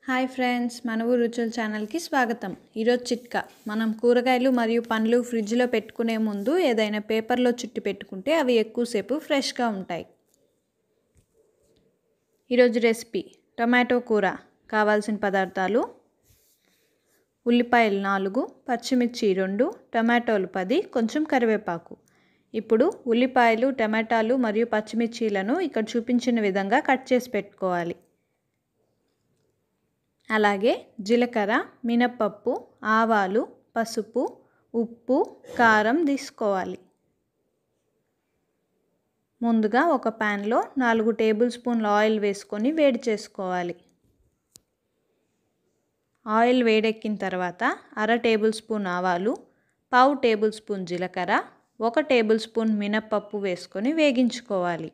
Hi friends, మన ఊరు రుచుల ఛానల్కి స్వాగతం. ఈరోజు చిట్కా, మనం కూరగాయలు మరియు పండ్లు ఫ్రిడ్జ్లో పెట్టుకునే ముందు ఏదైనా పేపర్లో చుట్టి పెట్టుకుంటే అవి ఎక్కువసేపు ఫ్రెష్గా ఉంటాయి. ఈరోజు రెసిపీ టొమాటో కూర. కావాల్సిన పదార్థాలు: ఉల్లిపాయలు 4, పచ్చిమిర్చి 2, టొమాటోలు 10, కొంచెం కరివేపాకు. ఇప్పుడు ఉల్లిపాయలు, టమాటాలు మరియు పచ్చిమిర్చీలను ఇక్కడ చూపించిన విధంగా కట్ చేసి పెట్టుకోవాలి. అలాగే జీలకర్ర, మినపప్పు, ఆవాలు, పసుపు, ఉప్పు, కారం తీసుకోవాలి. ముందుగా ఒక ప్యాన్లో 4 టేబుల్ స్పూన్ల ఆయిల్ వేసుకొని వేడి చేసుకోవాలి. ఆయిల్ వేడెక్కిన తర్వాత 1/2 టేబుల్ స్పూన్ ఆవాలు, 1/2 టేబుల్ స్పూన్ జీలకర్ర, 1 టేబుల్ స్పూన్ మినపప్పు వేసుకొని వేగించుకోవాలి.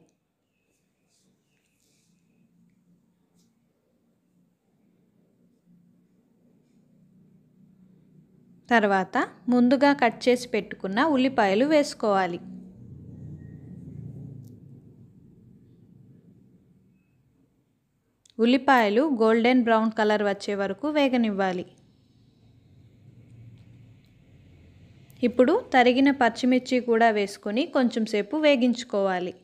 తర్వాత ముందుగా కట్ చేసి పెట్టుకున్న ఉల్లిపాయలు వేసుకోవాలి. ఉల్లిపాయలు గోల్డెన్ బ్రౌన్ కలర్ వచ్చే వరకు వేగనివ్వాలి. ఇప్పుడు తరిగిన పచ్చిమిర్చి కూడా వేసుకొని కొంచెం సేపు వేగించుకోవాలి.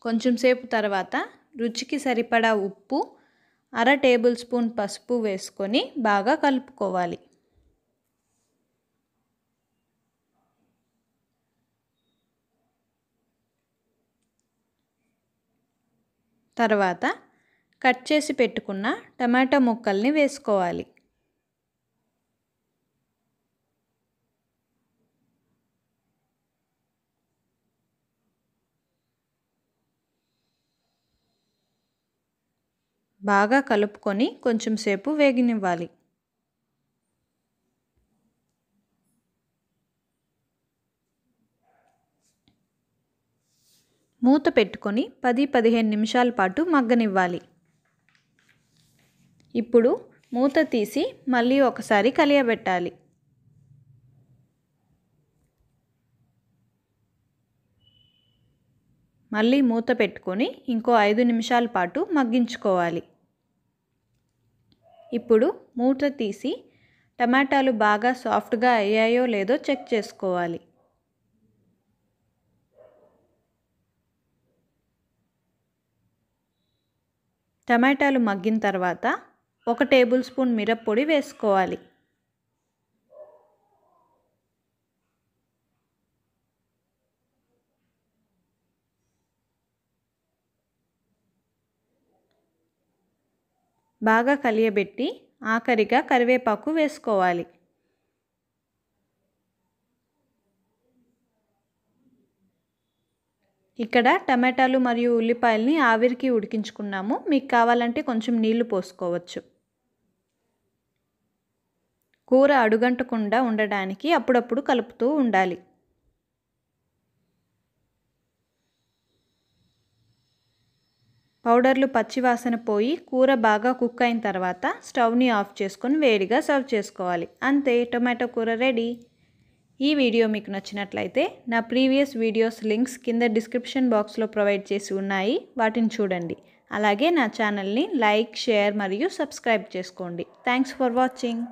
కొంచెం సేపు తర్వాత రుచికి సరిపడా ఉప్పు, 1/2 టేబుల్ స్పూన్ పసుపు వేసుకొని బాగా కలుపుకోవాలి. తర్వాత కట్ చేసి పెట్టుకున్న టమాటా ముక్కల్ని వేసుకోవాలి. బాగా కలుపుకొని కొంచెం సేపు వేగనివ్వాలి. మూత పెట్టుకొని 10-15 నిమిషాల పాటు మగ్గనివ్వాలి. ఇప్పుడు మూత తీసి మళ్ళీ ఒకసారి కలియబెట్టాలి. మళ్ళీ మూత పెట్టుకొని ఇంకో 5 నిమిషాల పాటు మగ్గించుకోవాలి. ఇప్పుడు మూత తీసి టమాటాలు బాగా సాఫ్ట్గా అయ్యాయో లేదో చెక్ చేసుకోవాలి. టమాటాలు మగ్గిన తర్వాత 1 టేబుల్ స్పూన్ మిరప్పొడి వేసుకోవాలి. బాగా కలియబెట్టి ఆఖరిగా కరివేపాకు వేసుకోవాలి. ఇక్కడ టమాటాలు మరియు ఉల్లిపాయల్ని ఆవిరికి ఉడికించుకున్నాము. మీకు కావాలంటే కొంచెం నీళ్లు పోసుకోవచ్చు. కూర అడుగంటకుండా ఉండడానికి అప్పుడప్పుడు కలుపుతూ ఉండాలి. పౌడర్లు పచ్చివాసన పోయి కూర బాగా కుక్ అయిన తర్వాత స్టవ్ని ఆఫ్ చేసుకొని వేడిగా సర్వ్ చేసుకోవాలి. అంతే, టొమాటో కూర రెడీ. ఈ వీడియో మీకు నచ్చినట్లయితే నా ప్రీవియస్ వీడియోస్ లింక్స్ కింద డిస్క్రిప్షన్ బాక్స్లో ప్రొవైడ్ చేసి ఉన్నాయి, వాటిని చూడండి. అలాగే నా ఛానల్ని లైక్, షేర్ మరియు సబ్స్క్రైబ్ చేసుకోండి. Thanks for watching.